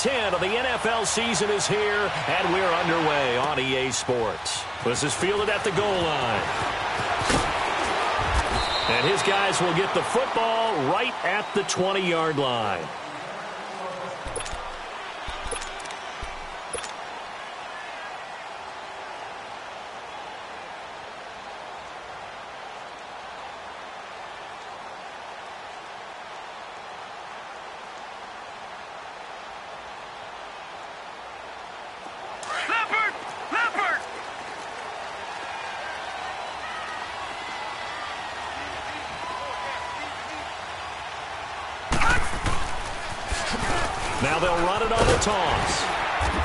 10 of the NFL season is here, and we're underway on EA Sports. This is fielded at the goal line. And his guys will get the football right at the 20-yard line. Now they'll run it on the toss.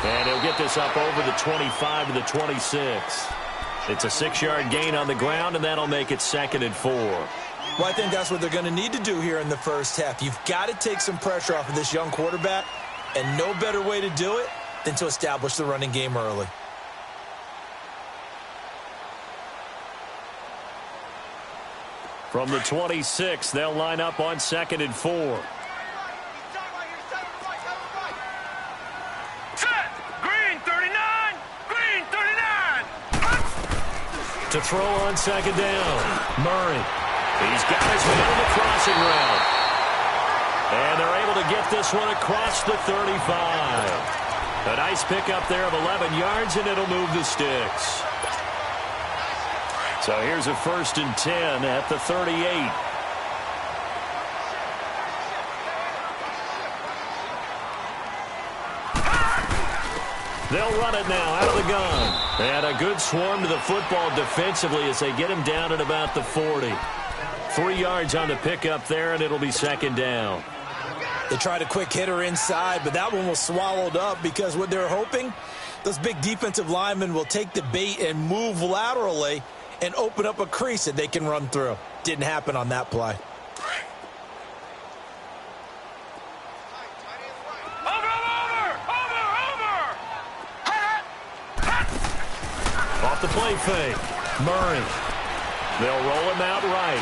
And he'll get this up over the 25 to the 26. It's a 6-yard gain on the ground, and that'll make it 2nd and 4. Well, I think that's what they're going to need to do here in the first half. You've got to take some pressure off of this young quarterback, and no better way to do it than to establish the running game early. From the 26, they'll line up on 2nd and 4. To throw on 2nd down. Murray. He's got his man on the crossing route. And they're able to get this one across the 35. A nice pickup there of 11 yards, and it'll move the sticks. So here's a 1st and 10 at the 38. They'll run it now out of the gun. And a good swarm to the football defensively as they get him down at about the 40. 3 yards on the pickup there, and it'll be 2nd down. They tried a quick hitter inside, but that one was swallowed up because what they're hoping, those big defensive linemen will take the bait and move laterally and open up a crease that they can run through. Didn't happen on that play. Off the play fake. Murray. They'll roll him out right.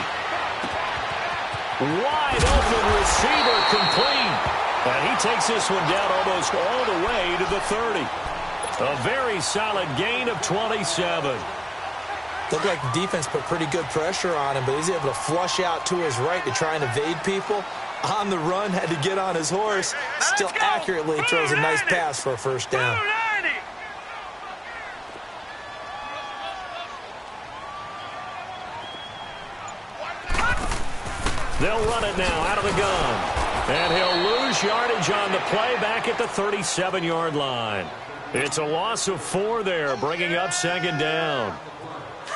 Wide open receiver complete. And he takes this one down almost all the way to the 30. A very solid gain of 27. Looked like the defense put pretty good pressure on him, but he's able to flush out to his right to try and evade people. On the run, had to get on his horse. Still accurately throws a nice pass for a 1st down. They'll run it now out of the gun. And he'll lose yardage on the play back at the 37-yard line. It's a loss of 4 there, bringing up 2nd down.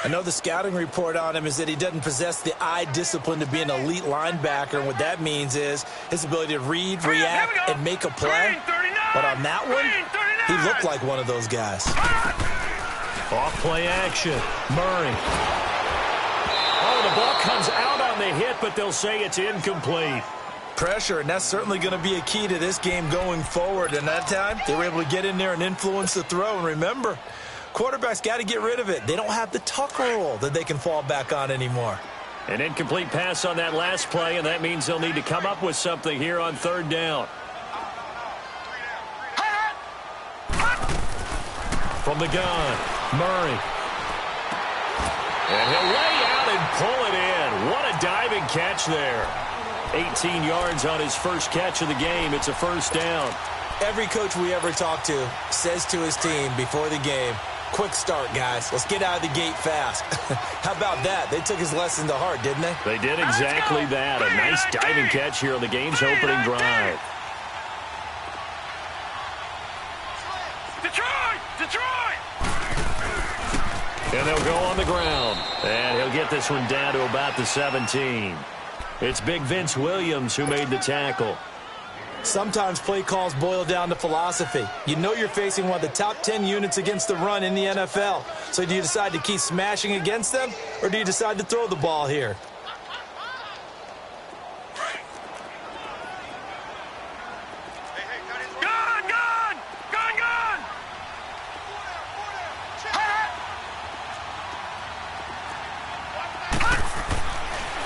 I know the scouting report on him is that he doesn't possess the eye discipline to be an elite linebacker, and what that means is his ability to read, react, and make a play. But on that one, he looked like one of those guys. Off play action. Murray. Oh, the ball comes out on the hit, but they'll say it's incomplete. Pressure, and that's certainly going to be a key to this game going forward. And that time, they were able to get in there and influence the throw. And remember, quarterbacks got to get rid of it. They don't have the tucker roll that they can fall back on anymore. An incomplete pass on that last play, and that means they'll need to come up with something here on 3rd down. From the gun, Murray. And he'll lay out and pull it in. What a diving catch there. 18 yards on his first catch of the game. It's a 1st down. Every coach we ever talk to says to his team before the game, quick start, guys. Let's get out of the gate fast. How about that? They took his lesson to heart, didn't they? They did exactly that. A nice diving catch here on the game's opening drive. Detroit! And they'll go on the ground. And he'll get this one down to about the 17. It's Big Vince Williams who made the tackle. Sometimes play calls boil down to philosophy. You know you're facing one of the top 10 units against the run in the NFL. So do you decide to keep smashing against them, or do you decide to throw the ball here?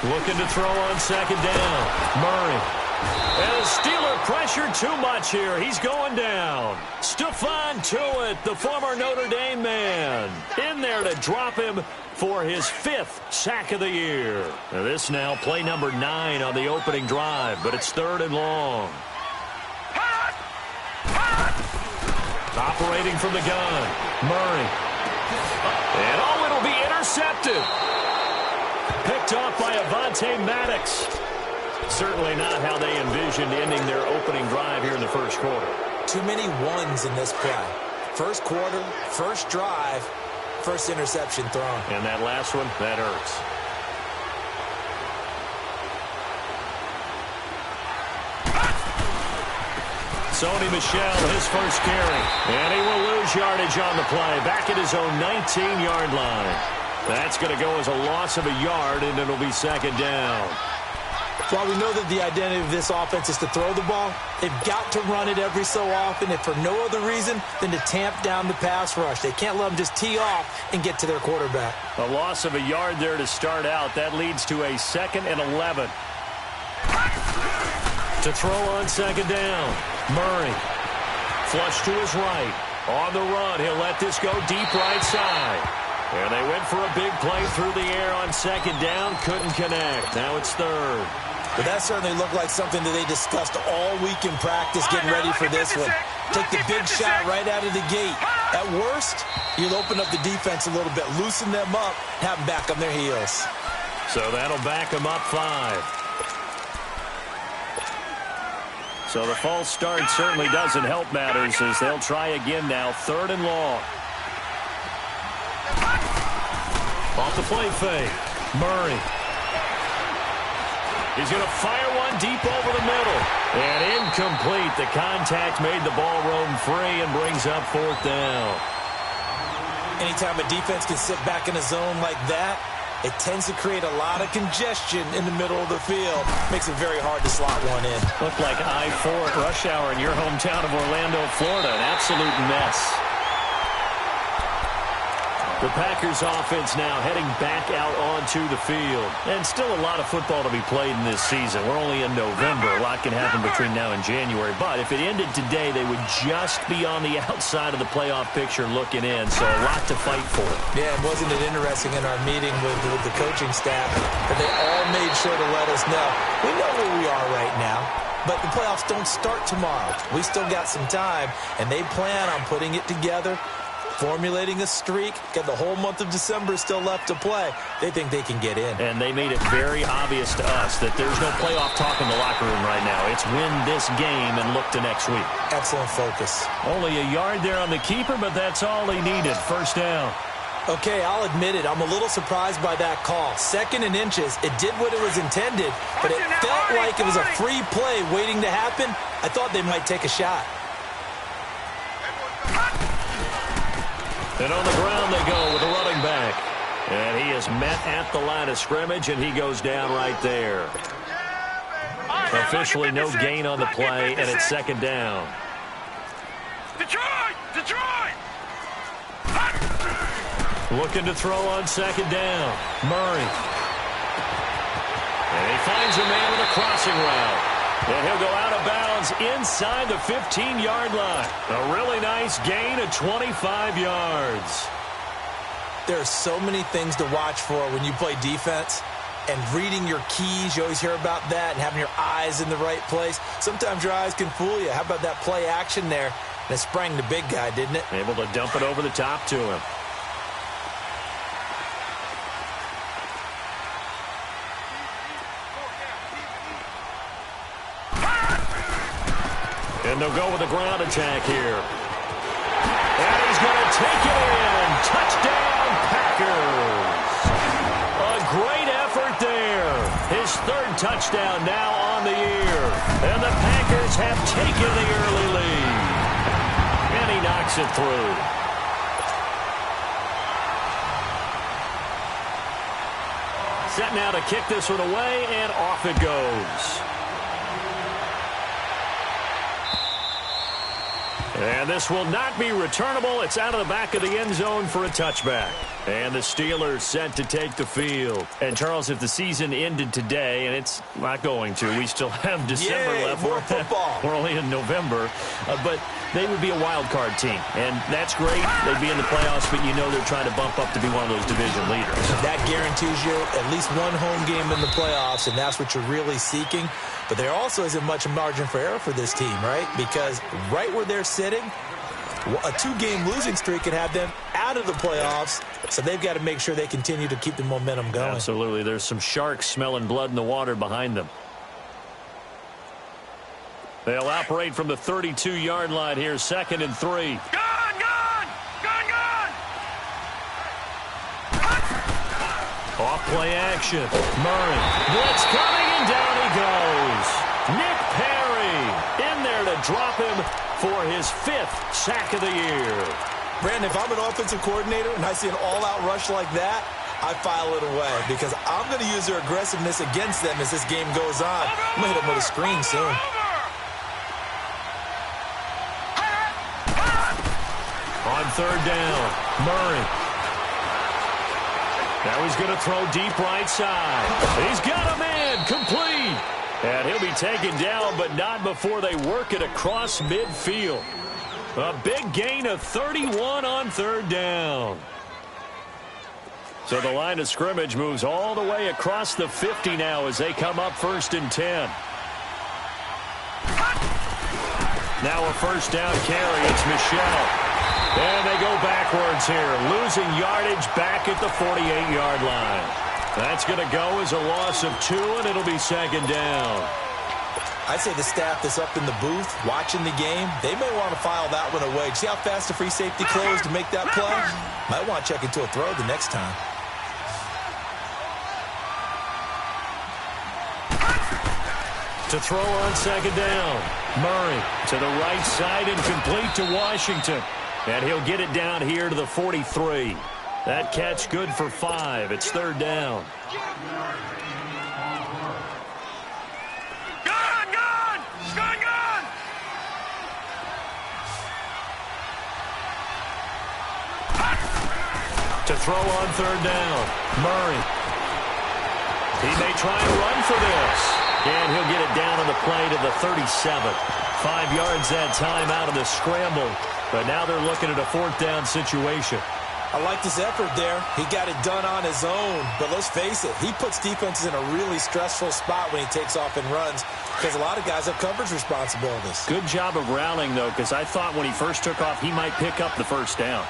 Looking to throw on 2nd down. Murray. And the Steeler pressure too much here. He's going down. Stephon Tuitt, the former Notre Dame man, in there to drop him for his 5th sack of the year. Now this now play number 9 on the opening drive, but it's 3rd and long. Operating from the gun, Murray. And it'll be intercepted. Picked off by Avonte Maddox. Certainly not how they envisioned ending their opening drive here in the first quarter. Too many ones in this play. First quarter, first drive, first interception thrown. And that last one, that hurts. Sony Michel, his first carry. And he will lose yardage on the play. Back at his own 19-yard line. That's going to go as a loss of a yard, and it'll be 2nd down. While we know that the identity of this offense is to throw the ball, they've got to run it every so often, if for no other reason than to tamp down the pass rush. They can't let them just tee off and get to their quarterback. A loss of a yard there to start out. That leads to a 2nd and 11. To throw on 2nd down, Murray. Flush to his right. On the run, he'll let this go deep right side. And they went for a big play through the air on 2nd down. Couldn't connect. Now it's 3rd. But that certainly looked like something that they discussed all week in practice, getting ready for this one. Take the big shot right out of the gate. At worst, you'll open up the defense a little bit, loosen them up, have them back on their heels. So that'll back them up 5. So the false start certainly doesn't help matters as they'll try again now. 3rd and long. Off the play fake. Murray. He's going to fire one deep over the middle. And incomplete. The contact made the ball roam free and brings up 4th down. Anytime a defense can sit back in a zone like that, it tends to create a lot of congestion in the middle of the field. Makes it very hard to slot one in. Looked like I-4 at rush hour in your hometown of Orlando, Florida. An absolute mess. The Packers offense now heading back out onto the field. And still a lot of football to be played in this season. We're only in November. A lot can happen between now and January. But if it ended today, they would just be on the outside of the playoff picture looking in. So a lot to fight for. Yeah, wasn't it interesting in our meeting with the coaching staff that they all made sure to let us know. We know where we are right now. But the playoffs don't start tomorrow. We still got some time. And they plan on putting it together, formulating a streak. Got the whole month of December still left to play. They think they can get in. And they made it very obvious to us that there's no playoff talk in the locker room right now. It's win this game and look to next week. Excellent focus. Only a yard there on the keeper, but that's all he needed. 1st down. Okay, I'll admit it. I'm a little surprised by that call. 2nd and inches. It did what it was intended, but it felt like it was a free play waiting to happen. I thought they might take a shot. And on the ground they go with a running back. And he is met at the line of scrimmage, and he goes down right there. Officially no gain on the play, and it's 2nd down. Detroit! Looking to throw on 2nd down. Murray. And he finds a man with a crossing route. And he'll go out of bounds inside the 15-yard line. A really nice gain of 25 yards. There are so many things to watch for when you play defense. And reading your keys, you always hear about that, and having your eyes in the right place. Sometimes your eyes can fool you. How about that play action there? And it sprang the big guy, didn't it? Able to dump it over the top to him. And they'll go with a ground attack here. And he's going to take it in. Touchdown, Packers. A great effort there. His 3rd touchdown now on the year. And the Packers have taken the early lead. And he knocks it through. Set now to kick this one away, and off it goes. And this will not be returnable. It's out of the back of the end zone for a touchback. And the Steelers set to take the field. And, Charles, if the season ended today, and it's not going to, we still have December left. More football. We're only in November. But they would be a wild card team. And that's great. They'd be in the playoffs, but you know they're trying to bump up to be one of those division leaders. That guarantees you at least one home game in the playoffs, and that's what you're really seeking. But there also isn't much margin for error for this team, right? Because right where they're sitting, a 2-game losing streak could have them out of the playoffs, so they've got to make sure they continue to keep the momentum going. Absolutely. There's some sharks smelling blood in the water behind them. They'll operate from the 32-yard line here, 2nd and 3. Gone! Off play action. Murray. Blitz coming, and down he goes. Nick Perry in there to drop him for his 5th sack of the year. Brandon, if I'm an offensive coordinator and I see an all-out rush like that, I file it away because I'm going to use their aggressiveness against them as this game goes on. I'm going to hit them with a screen soon. On 3rd down, Murray. Now he's going to throw deep right side. He's got a man, complete. And he'll be taken down, but not before they work it across midfield. A big gain of 31 on 3rd down. So the line of scrimmage moves all the way across the 50 now as they come up 1st and 10. Now a 1st down carry. It's Michelle. And they go backwards here, losing yardage back at the 48-yard line. That's going to go as a loss of 2, and it'll be 2nd down. I'd say the staff that's up in the booth watching the game, they may want to file that one away. See how fast the free safety closed to make that play? Might want to check into a throw the next time. To throw on 2nd down. Murray to the right side and complete to Washington. And he'll get it down here to the 43. That catch good for 5. It's 3rd down. Gone! To throw on 3rd down. Murray. He may try and run for this. And he'll get it down on the play to the 37. 5 yards that time out of the scramble. But now they're looking at a 4th down situation. I like this effort there. He got it done on his own. But let's face it, he puts defenses in a really stressful spot when he takes off and runs because a lot of guys have coverage responsibilities. Good job of rallying, though, because I thought when he first took off, he might pick up the 1st down.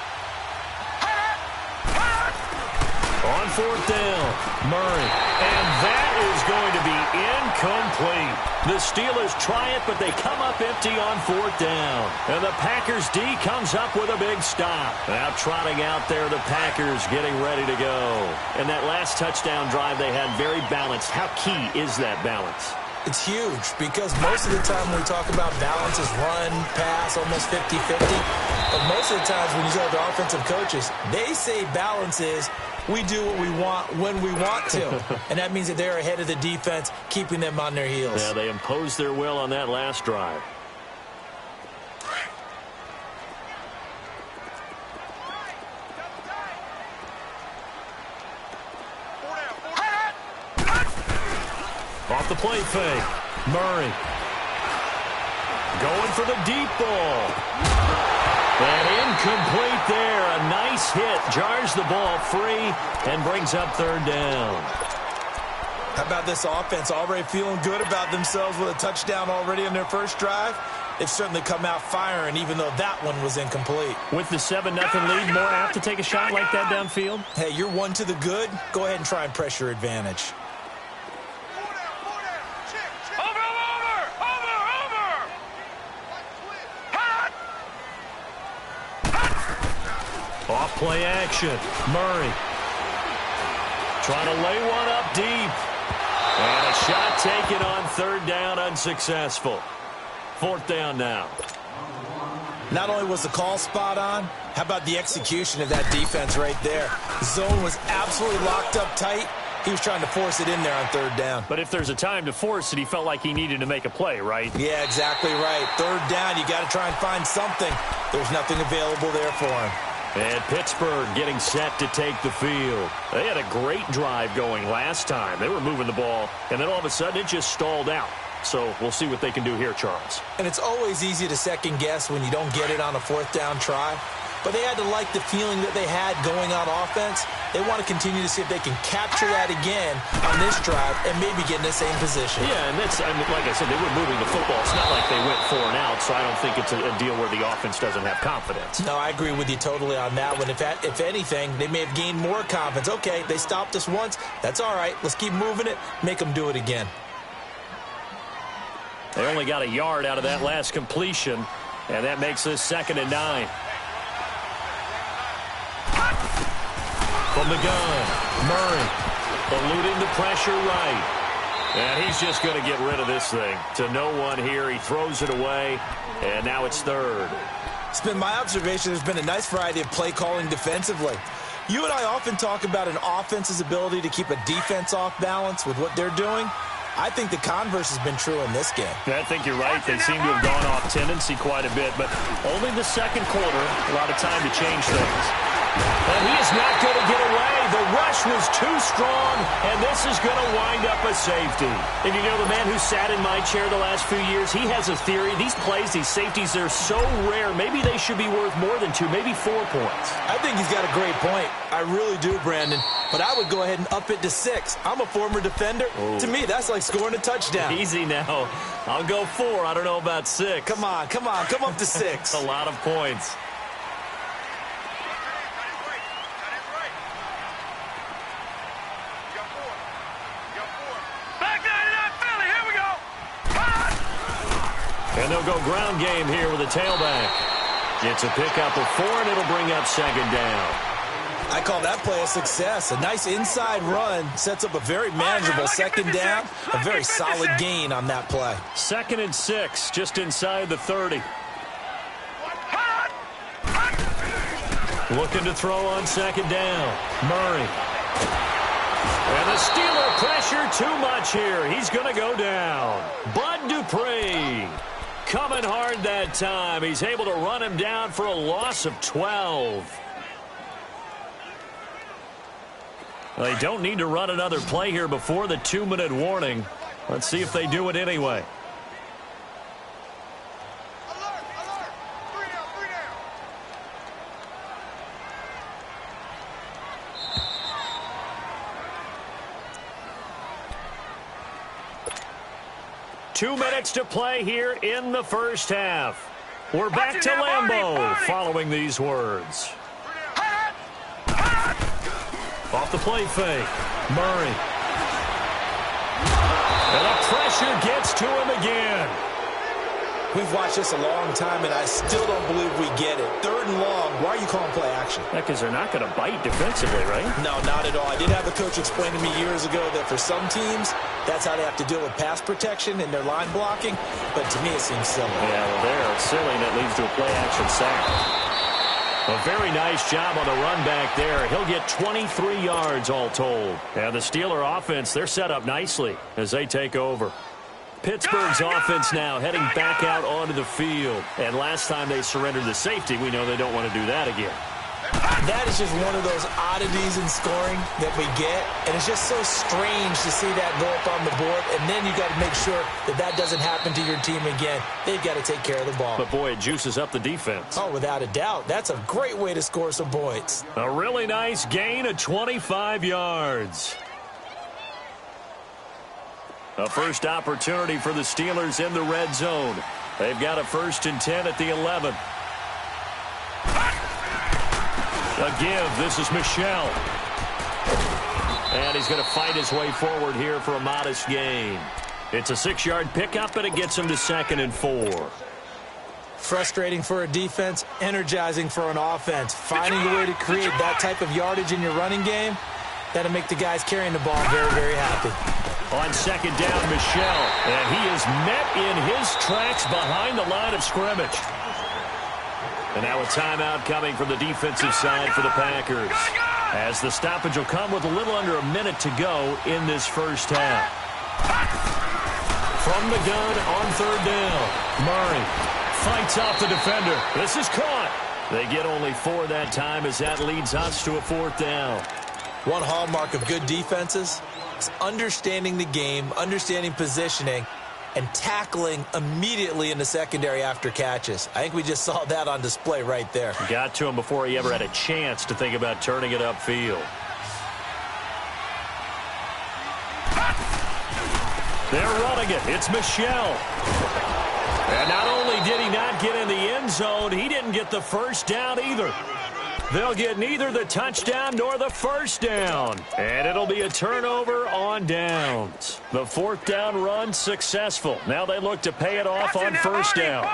On 4th down, Murray. And that is going to be incomplete. The Steelers try it, but they come up empty on 4th down. And the Packers D comes up with a big stop. Now trotting out there, the Packers getting ready to go. And that last touchdown drive they had very balanced. How key is that balance? It's huge because most of the time when we talk about balance is run, pass, almost 50-50. But most of the times when you talk to offensive coaches, they say balance is we do what we want when we want to. And that means that they're ahead of the defense, keeping them on their heels. Yeah, they imposed their will on that last drive. Off the play fake. Murray. Going for the deep ball. And incomplete there. A nice hit. Jars the ball free and brings up 3rd down. How about this offense already feeling good about themselves with a touchdown already on their first drive? They've certainly come out firing, even though that one was incomplete. With the 7-0 lead, more apt to take a shot like that downfield? Hey, you're one to the good. Go ahead and try and press your advantage. Off play action. Murray. Trying to lay one up deep. And a shot taken on 3rd down, unsuccessful. 4th down now. Not only was the call spot on, how about the execution of that defense right there? Zone was absolutely locked up tight. He was trying to force it in there on third down. But if there's a time to force it, he felt like he needed to make a play, right? Yeah, exactly right. Third down, you got to try and find something. There's nothing available there for him. And Pittsburgh getting set to take the field. They had a great drive going last time. They were moving the ball, and then all of a sudden it just stalled out. So we'll see what they can do here, Charles. And it's always easy to second guess when you don't get it on a fourth down try. But they had to like the feeling that they had going on offense. They want to continue to see if they can capture that again on this drive and maybe get in the same position. Yeah, and that's, I mean, like I said, they were moving the football. It's not like they went 4 and out, so I don't think it's a deal where the offense doesn't have confidence. No, I agree with you totally on that one. If anything, they may have gained more confidence. Okay, they stopped us once. That's all right. Let's keep moving it. Make them do it again. They only got a yard out of that last completion, and that makes this 2nd and 9. From the gun, Murray eluding the pressure right. And he's just going to get rid of this thing. To no one here. He throws it away, and now it's 3rd. It's been my observation there's been a nice variety of play calling defensively. You and I often talk about an offense's ability to keep a defense off balance with what they're doing. I think the converse has been true in this game. I think you're right. They seem to have gone off tendency quite a bit, but only the second quarter, a lot of time to change things. And he is not going to get away. The rush was too strong, and this is going to wind up a safety. And you know, the man who sat in my chair the last few years, he has a theory. These plays, these safeties, they're so rare. Maybe they should be worth more than 2, maybe 4 points. I think he's got a great point. I really do, Brandon. But I would go ahead and up it to 6. I'm a former defender. Ooh. To me, that's like scoring a touchdown. Easy now. I'll go 4. I don't know about 6. Come on. Come up to 6. A lot of points. And they'll go ground game here with a tailback. It's a pickup of 4, and it'll bring up 2nd down. I call that play a success. A nice inside run sets up a very manageable 2nd down. A very solid gain on that play. 2nd and 6, just inside the 30. Looking to throw on 2nd down. Murray. And the Steeler pressure too much here. He's going to go down. Bud Dupree coming hard that time. He's able to run him down for a loss of 12. They don't need to run another play here before the 2-minute warning. Let's see if they do it anyway. Alert! 3 down, 3 down. Two minutes to play here in the first half. We're back to Lambeau following these words. Off the play fake. Murray. And the pressure gets to him again. We've watched this a long time, and I still don't believe we get it. 3rd and long. Why are you calling play action? Yeah, because they're not going to bite defensively, right? No, not at all. I did have a coach explain to me years ago that for some teams, that's how they have to deal with pass protection and their line blocking. But to me, it seems silly. Yeah, well, there it's silly, and it leads to a play action sack. A very nice job on the run back there. He'll get 23 yards all told. And the Steeler offense, they're set up nicely as they take over. Pittsburgh's offense now heading back out onto the field. And last time they surrendered the safety, we know they don't want to do that again. That is just one of those oddities in scoring that we get. And it's just so strange to see that go up on the board. And then you got to make sure that that doesn't happen to your team again. They've got to take care of the ball. But, boy, it juices up the defense. Oh, without a doubt. That's a great way to score some points. A really nice gain of 25 yards. A first opportunity for the Steelers in the red zone. They've got a 1st and 10 at the 11. A give. This is Michel. And he's going to fight his way forward here for a modest gain. It's a 6-yard pickup, and it gets him to 2nd and 4. Frustrating for a defense, energizing for an offense. Finding a way to create that type of yardage in your running game, that'll make the guys carrying the ball very, very happy. On 2nd down, Michel. And he is met in his tracks behind the line of scrimmage. And now a timeout coming from the defensive side for the Packers. as the stoppage will come with a little under a minute to go in this first half. From the gun on third down, Murray fights off the defender. This is caught. They get only 4 that time as that leads us to a fourth down. One hallmark of good defenses is understanding the game, understanding positioning, and tackling immediately in the secondary after catches. I think we just saw that on display right there. Got to him before he ever had a chance to think about turning it upfield. They're running it. It's Michel. And not only did he not get in the end zone, he didn't get the first down either. They'll get neither the touchdown nor the first down. And it'll be a turnover on downs. The fourth down run successful. Now they look to pay it off on first down.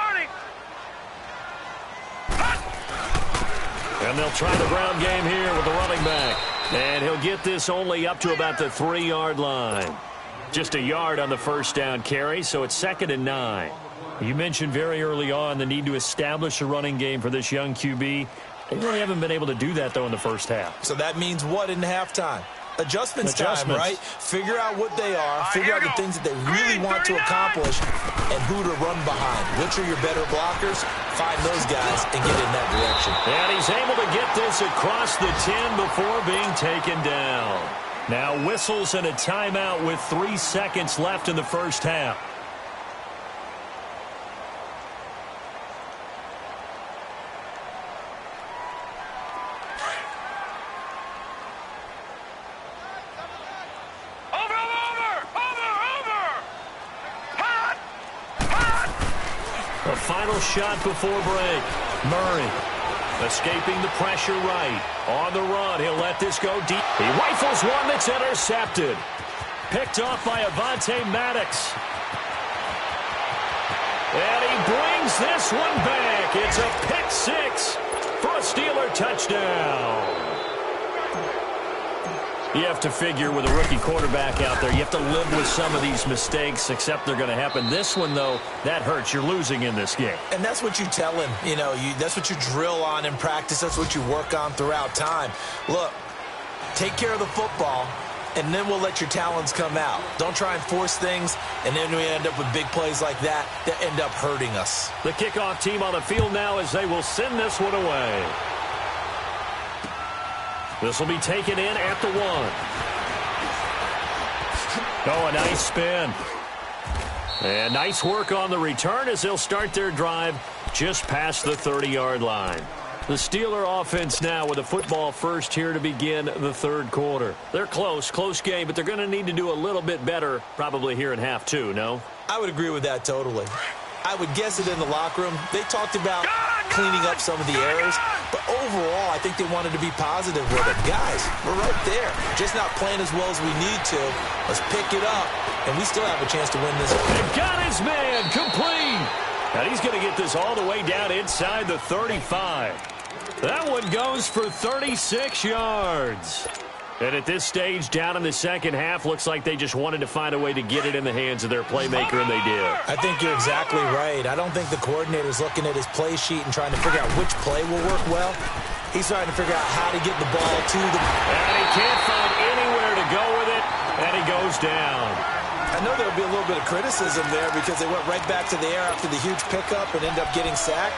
And they'll try the ground game here with the running back. And he'll get this only up to about the 3-yard line. Just a yard on the first down carry, so it's 2nd and 9. You mentioned very early on the need to establish a running game for this young QB. They really haven't been able to do that, though, in the first half. So that means what in halftime? Adjustments time, right? Figure out what they are, figure out the things that they really want to accomplish, and who to run behind. Which are your better blockers? Find those guys and get in that direction. And he's able to get this across the 10 before being taken down. Now whistles and a timeout with 3 seconds left in the first half. A final shot before break. Murray escaping the pressure right. On the run, he'll let this go deep. He rifles one that's intercepted. Picked off by Avonte Maddox. And he brings this one back. It's a pick 6 for a Steeler touchdown. You have to figure with a rookie quarterback out there, you have to live with some of these mistakes, except they're going to happen. This one, though, that hurts. You're losing in this game. And that's what you tell him. You know, that's what you drill on in practice. That's what you work on throughout time. Look, take care of the football, and then we'll let your talents come out. Don't try and force things, and then we end up with big plays like that end up hurting us. The kickoff team on the field now as they will send this one away. This will be taken in at the 1. Oh, a nice spin. And nice work on the return as they'll start their drive just past the 30-yard line. The Steeler offense now with a football first here to begin the third quarter. They're close game, but they're going to need to do a little bit better probably here in half 2, no? I would agree with that totally. I would guess it in the locker room. They talked about cleaning up some of the errors, but overall, I think they wanted to be positive with it. Guys, we're right there. Just not playing as well as we need to. Let's pick it up, and we still have a chance to win this one. They've got his man complete. And he's going to get this all the way down inside the 35. That one goes for 36 yards. And at this stage, down in the second half, looks like they just wanted to find a way to get it in the hands of their playmaker, and they did. I think you're exactly right. I don't think the coordinator's looking at his play sheet and trying to figure out which play will work well. He's trying to figure out how to get the ball to the... And he can't find anywhere to go with it, and he goes down. I know there'll be a little bit of criticism there because they went right back to the air after the huge pickup and end up getting sacked.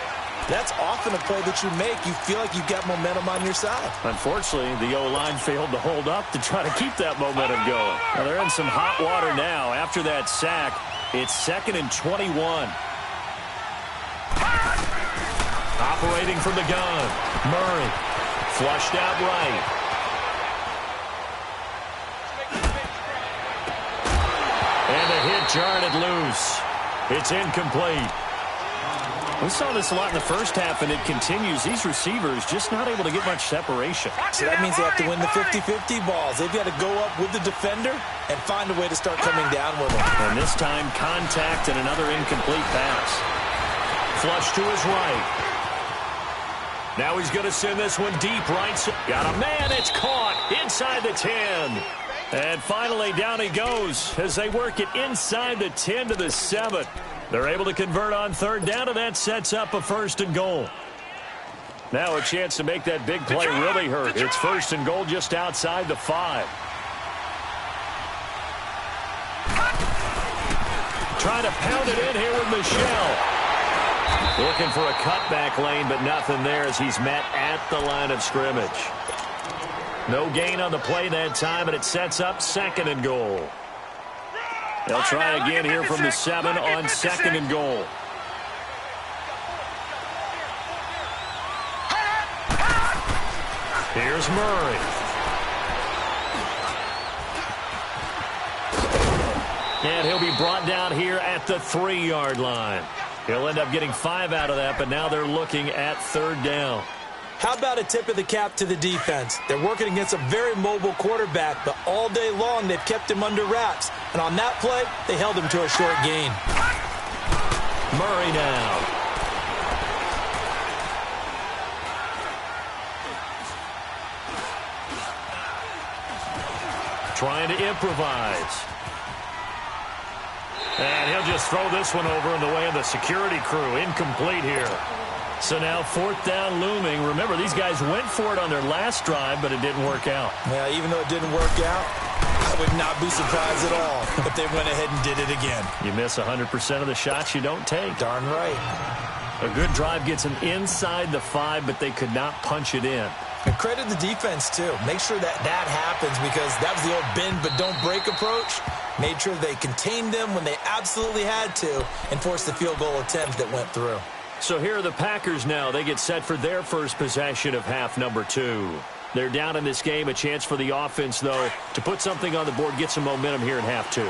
That's often a play that you make. You feel like you've got momentum on your side. Unfortunately, the O-line failed to hold up to try to keep that momentum going. Now, they're in some hot water now. After that sack, it's 2nd and 21. Operating from the gun, Murray flushed out right. And the hit jarred it loose. It's incomplete. We saw this a lot in the first half, and it continues. These receivers just not able to get much separation. So that means they have to win the 50-50 balls. They've got to go up with the defender and find a way to start coming down with them. And this time, contact and another incomplete pass. Flush to his right. Now he's going to send this one deep right. Got a man. It's caught inside the 10. And finally, down he goes as they work it inside the 10 to the 7. They're able to convert on third down, and that sets up a 1st and goal. Now a chance to make that big play really hurt. It's 1st and goal just outside the 5. Trying to pound it in here with Michelle. Looking for a cutback lane, but nothing there as he's met at the line of scrimmage. No gain on the play that time, and it sets up 2nd and goal. They'll try again here from the 7 on 2nd and goal. Here's Murray. And he'll be brought down here at the 3-yard line. He'll end up getting 5 out of that, but now they're looking at 3rd down. How about a tip of the cap to the defense? They're working against a very mobile quarterback, but all day long they've kept him under wraps. And on that play, they held him to a short gain. Murray now. Trying to improvise. And he'll just throw this one over in the way of the security crew. Incomplete here. So now 4th down looming. Remember, these guys went for it on their last drive, but it didn't work out. Yeah, even though it didn't work out, I would not be surprised at all if they went ahead and did it again. You miss 100% of the shots you don't take. Darn right. A good drive gets them inside the 5, but they could not punch it in. And credit the defense, too. Make sure that happens because that was the old bend but don't break approach. Made sure they contained them when they absolutely had to and forced the field goal attempt that went through. So here are the Packers now. They get set for their first possession of half number 2. They're down in this game. A chance for the offense, though, to put something on the board, get some momentum here in half 2.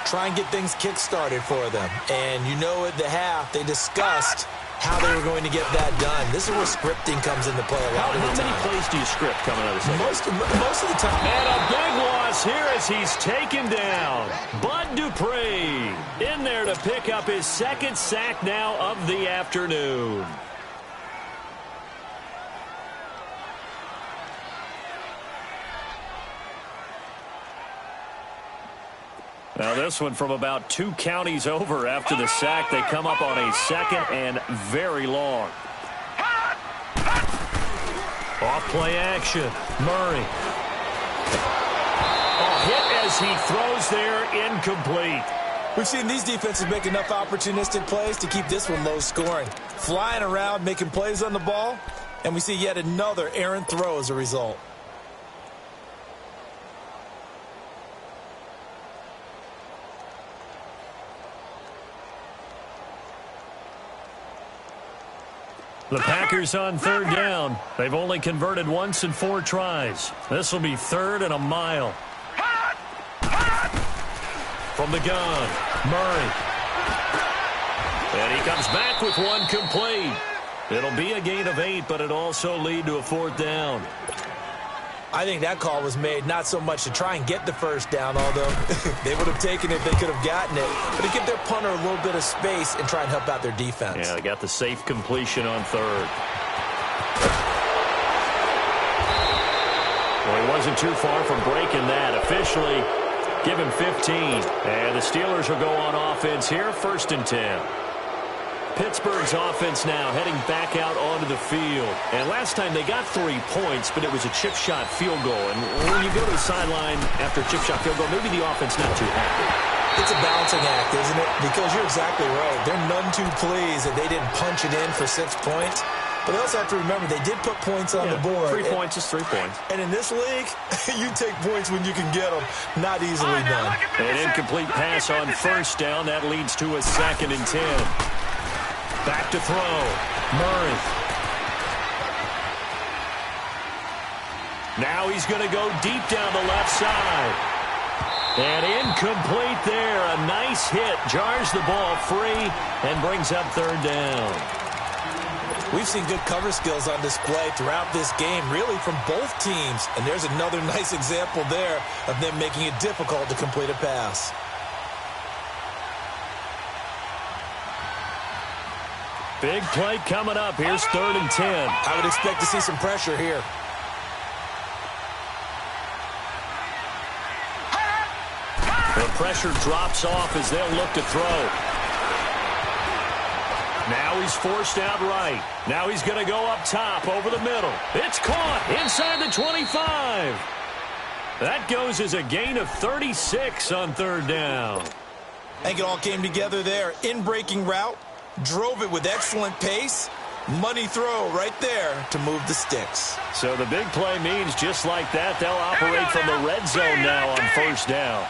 Try and get things kick-started for them. And you know at the half, they discussed how they were going to get that done. This is where scripting comes into play a lot of the time. How many plays do you script coming out of the second? Most of the time. And a big loss here as he's taken down. Bud Dupree in there to pick up his 2nd sack now of the afternoon. Now this one from about 2 counties over after the sack. They come up on a 2nd and very long. Off play action. Murray. A hit as he throws there, incomplete. We've seen these defenses make enough opportunistic plays to keep this one low scoring. Flying around, making plays on the ball, and we see yet another errant throw as a result. The Packers on 3rd down. They've only converted once in 4 tries. This will be 3rd and a mile. From the gun, Murray. And he comes back with one complete. It'll be a gain of 8, but it also lead to a 4th down. I think that call was made not so much to try and get the 1st down, although they would have taken it if they could have gotten it, but to give their punter a little bit of space and try and help out their defense. Yeah, they got the safe completion on 3rd. Well, he wasn't too far from breaking that. Officially, give him 15. And the Steelers will go on offense here, 1st and 10. Pittsburgh's offense now heading back out onto the field. And last time they got 3 points, but it was a chip shot field goal. And when you go to the sideline after a chip shot field goal, maybe the offense not too happy. It's a balancing act, isn't it? Because you're exactly right. They're none too pleased that they didn't punch it in for 6 points. But they also have to remember they did put points on the board. 3 points is 3 points. And in this league, you take points when you can get them. Not easily done. An incomplete pass on 1st down. That leads to a 2nd and 10. Back to throw. Murray. Now he's going to go deep down the left side. And incomplete there. A nice hit. Jars the ball free and brings up 3rd down. We've seen good cover skills on display throughout this game, really from both teams. And there's another nice example there of them making it difficult to complete a pass. Big play coming up. Here's 3rd and 10. I would expect to see some pressure here. The pressure drops off as they'll look to throw. Now he's forced out right. Now he's going to go up top over the middle. It's caught inside the 25. That goes as a gain of 36 on third down. I think it all came together there. In-breaking route, drove it with excellent pace. Money throw right there to move the sticks. So the big play means just like that, they'll operate from the red zone now on first down.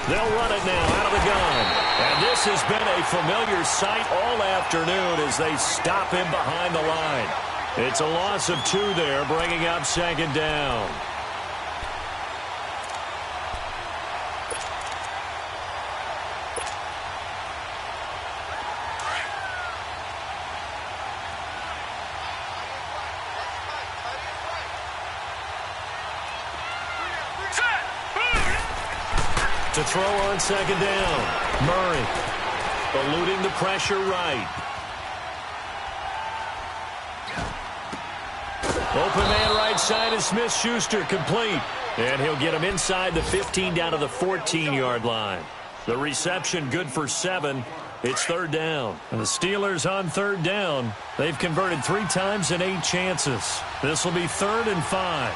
They'll run it now out of the gun. And this has been a familiar sight all afternoon as they stop him behind the line. It's a loss of 2 there, bringing up second down. To throw on second down. Murray eluding the pressure right. Open man right side is Smith-Schuster, complete. And he'll get him inside the 15 down to the 14-yard line. The reception good for 7. It's third down. And the Steelers on third down. They've converted 3 times in 8 chances. This will be 3rd and 5.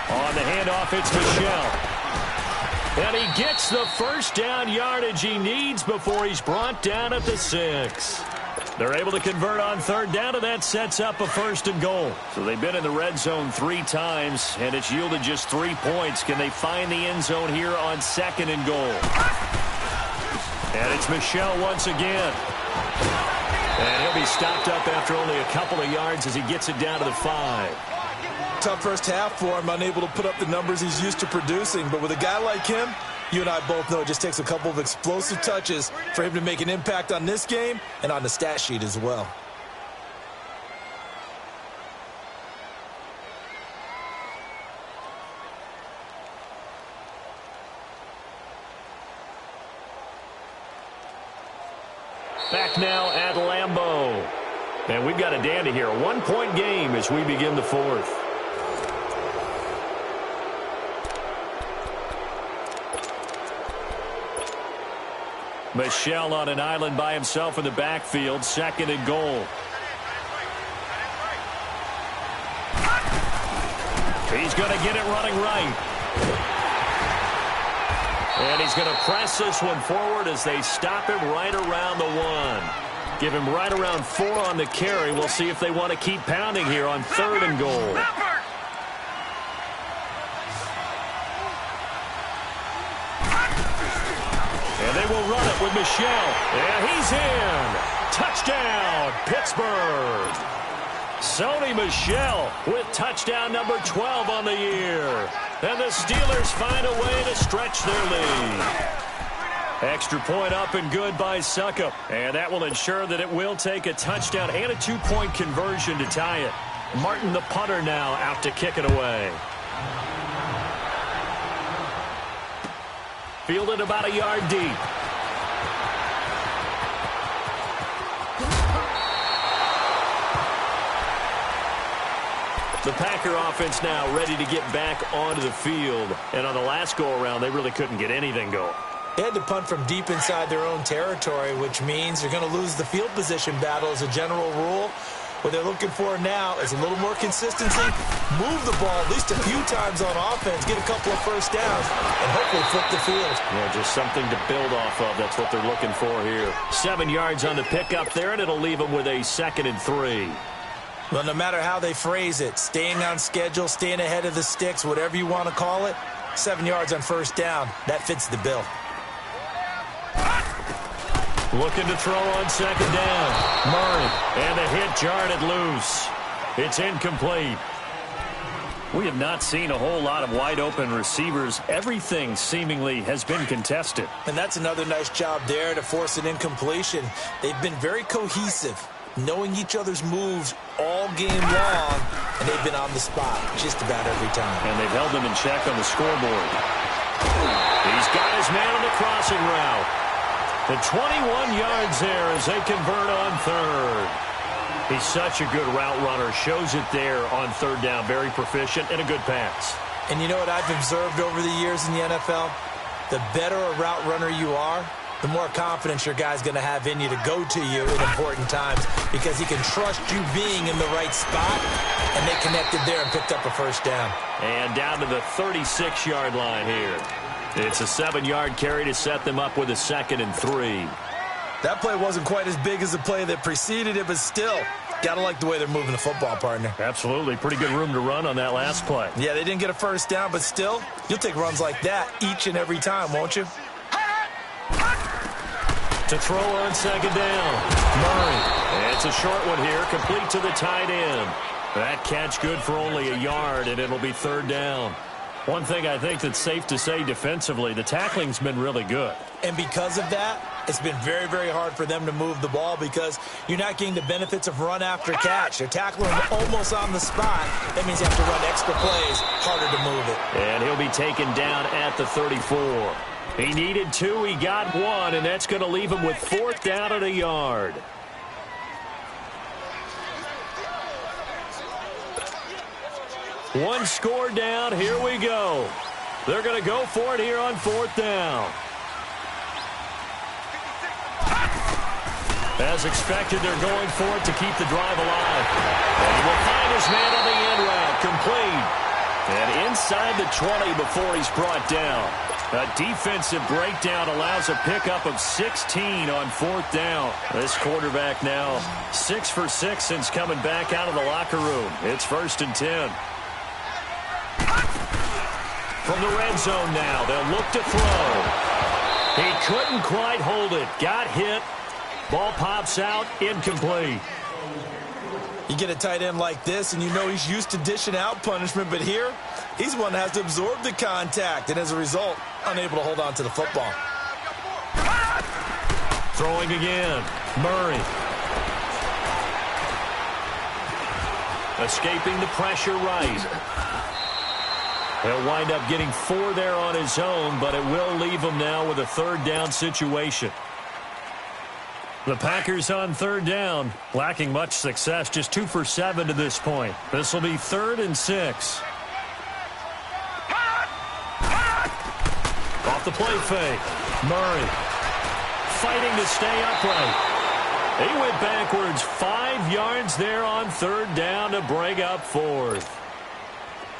On the handoff, it's Michel. And he gets the first down yardage he needs before he's brought down at the 6. They're able to convert on third down, and that sets up a 1st and goal. So they've been in the red zone 3 times, and it's yielded just 3 points. Can they find the end zone here on 2nd and goal? And it's Michel once again. And he'll be stopped up after only a couple of yards as he gets it down to the 5. Tough first half for him, unable to put up the numbers he's used to producing. But with a guy like him, you and I both know it just takes a couple of explosive touches for him to make an impact on this game and on the stat sheet as well. Back now at Lambeau. And we've got a dandy here. A 1-point game as we begin the 4th. Michel on an island by himself in the backfield. 2nd and goal. He's going to get it running right. And he's going to press this one forward as they stop him right around the 1. Give him right around 4 on the carry. We'll see if they want to keep pounding here on 3rd and goal. And they will run it with Michel. And he's in. Touchdown, Pittsburgh. Sony Michel with touchdown number 12 on the year. And the Steelers find a way to stretch their lead. Extra point up and good by Suckup. And that will ensure that it will take a touchdown and a 2-point conversion to tie it. Martin, the punter, now out to kick it away. Fielded about a yard deep. The Packer offense now ready to get back onto the field. And on the last go-around, they really couldn't get anything going. They had to punt from deep inside their own territory, which means they're going to lose the field position battle as a general rule. What they're looking for now is a little more consistency, move the ball at least a few times on offense, get a couple of first downs, and hopefully flip the field. Yeah, just something to build off of. That's what they're looking for here. 7 yards on the pickup there, and it'll leave them with a 2nd and 3. Well, no matter how they phrase it, staying on schedule, staying ahead of the sticks, whatever you want to call it, 7 yards on first down, that fits the bill. Looking to throw on second down. Murray, and the hit jarred it loose. It's incomplete. We have not seen a whole lot of wide-open receivers. Everything seemingly has been contested. And that's another nice job there to force an incompletion. They've been very cohesive, knowing each other's moves all game long, and they've been on the spot just about every time. And they've held them in check on the scoreboard. He's got his man on the crossing route. The 21 yards there as they convert on third. He's such a good route runner. Shows it there on third down. Very proficient and a good pass. And you know what I've observed over the years in the NFL? the better a route runner you are, the more confidence your guy's going to have in you to go to you at important times because he can trust you being in the right spot, and they connected there and picked up a first down. And down to the 36-yard line here. It's a 7-yard carry to set them up with a 2nd and 3. That play wasn't quite as big as the play that preceded it, but still, gotta like the way they're moving the football, partner. Absolutely. Pretty good room to run on that last play. Yeah, they didn't get a first down, but still, you'll take runs like that each and every time, won't you? To throw on 2nd down, Murray. It's a short one here, complete to the tight end. That catch good for only a yard, and it'll be 3rd down. One thing I think that's safe to say defensively, the tackling's been really good. And because of that, it's been very, very hard for them to move the ball because you're not getting the benefits of run after catch. They're tackling almost on the spot. That means you have to run extra plays, harder to move it. And he'll be taken down at the 34. He needed 2, he got 1, and that's going to leave him with 4th down and a yard. One score down, here we go. They're going to go for it here on 4th down. As expected, they're going for it to keep the drive alive. And he will find his man on the end route, complete. And inside the 20 before he's brought down. A defensive breakdown allows a pickup of 16 on 4th down. This quarterback now 6 for 6 since coming back out of the locker room. It's 1st and 10. From the red zone now, they'll look to throw. He couldn't quite hold it. Got hit. Ball pops out, incomplete. You get a tight end like this, and you know he's used to dishing out punishment, but here, he's one that has to absorb the contact, and as a result, unable to hold on to the football. Throwing again, Murray. Escaping the pressure right. He'll wind up getting 4 there on his own, but it will leave him now with a 3rd down situation. The Packers on 3rd down, lacking much success, just 2 for 7 to this point. This will be 3rd and 6. Off the play fake, Murray fighting to stay upright. He went backwards 5 yards there on 3rd down to break up 4th.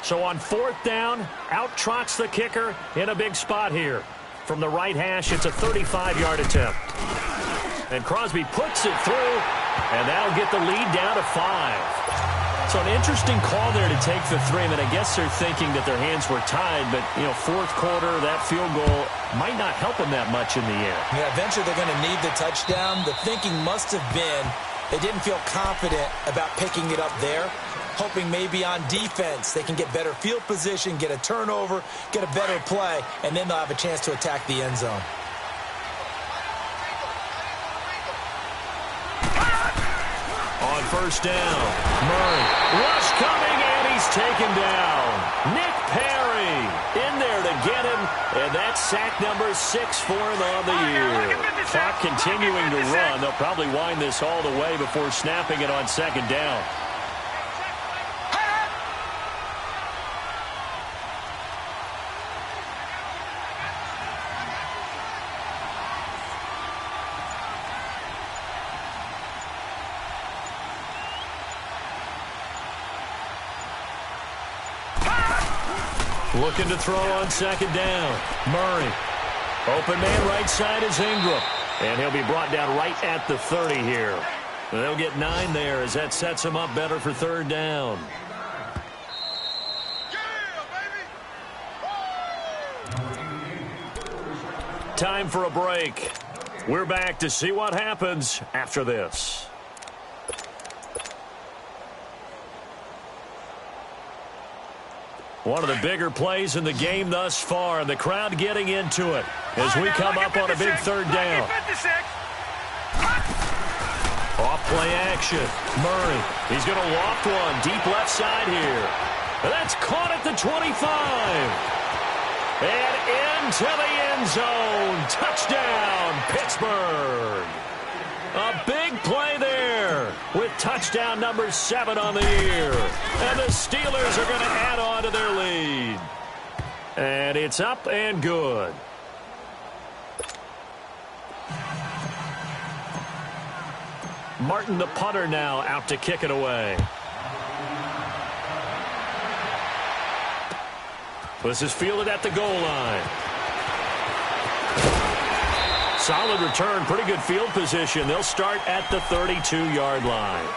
So on 4th down, out trots the kicker in a big spot here. From the right hash, it's a 35-yard attempt. And Crosby puts it through, and that'll get the lead down to 5. So an interesting call there to take the 3. I mean, I guess they're thinking that their hands were tied, but, 4th quarter, that field goal might not help them that much in the end. Yeah, eventually they're going to need the touchdown. The thinking must have been they didn't feel confident about picking it up there, hoping maybe on defense they can get better field position, get a turnover, get a better play, and then they'll have a chance to attack the end zone. On 1st down, Murray. Rush coming, and he's taken down. Nick Perry in there to get him, and that's sack number 6 for him on the year. Clock continuing to run. They'll probably wind this all the way before snapping it on 2nd down. Looking to throw on 2nd down. Murray. Open man right side is Ingram. And he'll be brought down right at the 30 here. They'll get 9 there as that sets him up better for 3rd down. Time for a break. We're back to see what happens after this. One of the bigger plays in the game thus far, and the crowd getting into it as we come up on a big 3rd down. Off play action. Murray, he's going to loft one deep left side here. And that's caught at the 25. And into the end zone. Touchdown, Pittsburgh. A big play there with touchdown number 7 on the year. And the Steelers are going to add on to their lead. And it's up and good. Martin, the punter, now out to kick it away. This is fielded at the goal line. Solid return, pretty good field position. They'll start at the 32-yard line.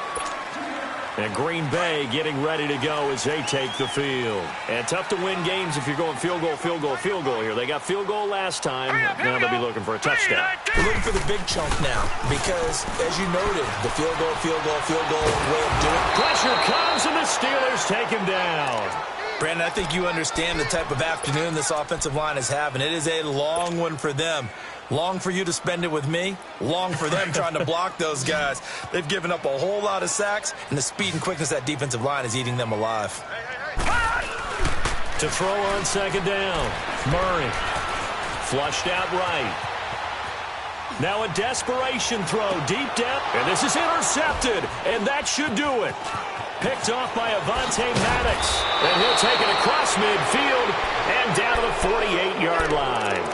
And Green Bay getting ready to go as they take the field. And tough to win games if you're going field goal, field goal, field goal here. They got field goal last time. Now they'll be looking for a touchdown. We're looking for the big chunk now because, as you noted, the field goal way of doing it. Pressure comes, and the Steelers take him down. Brandon, I think you understand the type of afternoon this offensive line is having. It is a long one for them. Long for you to spend it with me. Long for them trying to block those guys. They've given up a whole lot of sacks, and the speed and quickness of that defensive line is eating them alive. To throw on second down, Murray. Flushed out right. Now a desperation throw deep down, and this is intercepted, and that should do it. Picked off by Avonte Maddox, and he'll take it across midfield and down to the 48-yard line.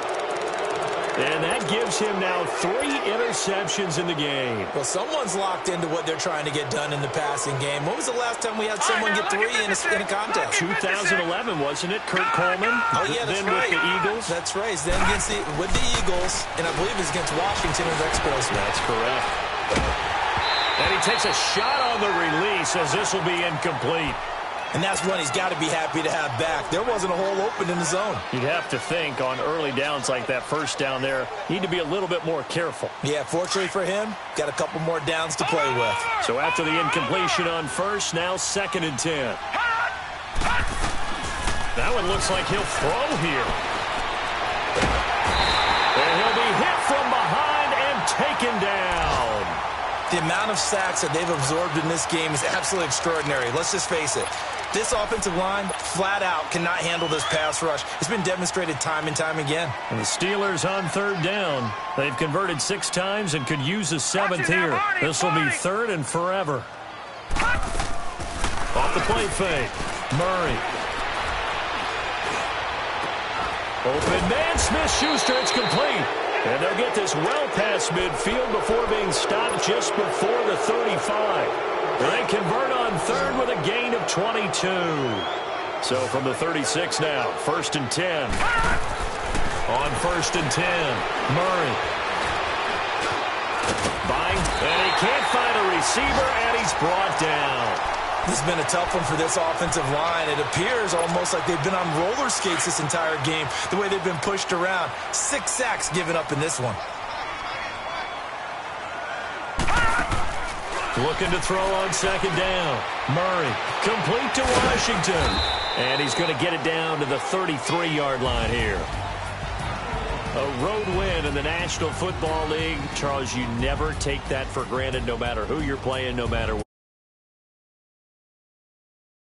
And that gives him now 3 interceptions in the game. Well, someone's locked into what they're trying to get done in the passing game. When was the last time we had someone get 3 in a contest? 2011, wasn't it? Kurt Coleman? Oh, yeah, that's then right. with the Eagles? That's right. Then with the Eagles, and I believe it's against Washington and Expos. That's correct. And he takes a shot on the release as this will be incomplete. And that's one he's got to be happy to have back. There wasn't a hole open in the zone. You'd have to think on early downs like that first down there, need to be a little bit more careful. Yeah, fortunately for him, got a couple more downs to play with. So after the incompletion on first, now 2nd and 10. That one looks like he'll throw here. And he'll be hit from behind and taken down. The amount of sacks that they've absorbed in this game is absolutely extraordinary. Let's just face it. This offensive line, flat out, cannot handle this pass rush. It's been demonstrated time and time again. And the Steelers on 3rd down. They've converted 6 times and could use a 7th here. This will be 3rd and forever. Off the play fake. Murray. Open man, Smith-Schuster, it's complete. And they'll get this well past midfield before being stopped just before the 35. They convert on 3rd with a gain of 22. So from the 36 now, 1st and 10. On 1st and 10, Murray. Buying, and he can't find a receiver, and he's brought down. This has been a tough one for this offensive line. It appears almost like they've been on roller skates this entire game, the way they've been pushed around. 6 sacks given up in this one. Looking to throw on 2nd down. Murray, complete to Washington. And he's going to get it down to the 33-yard line here. A road win in the National Football League. Charles, you never take that for granted no matter who you're playing, no matter what.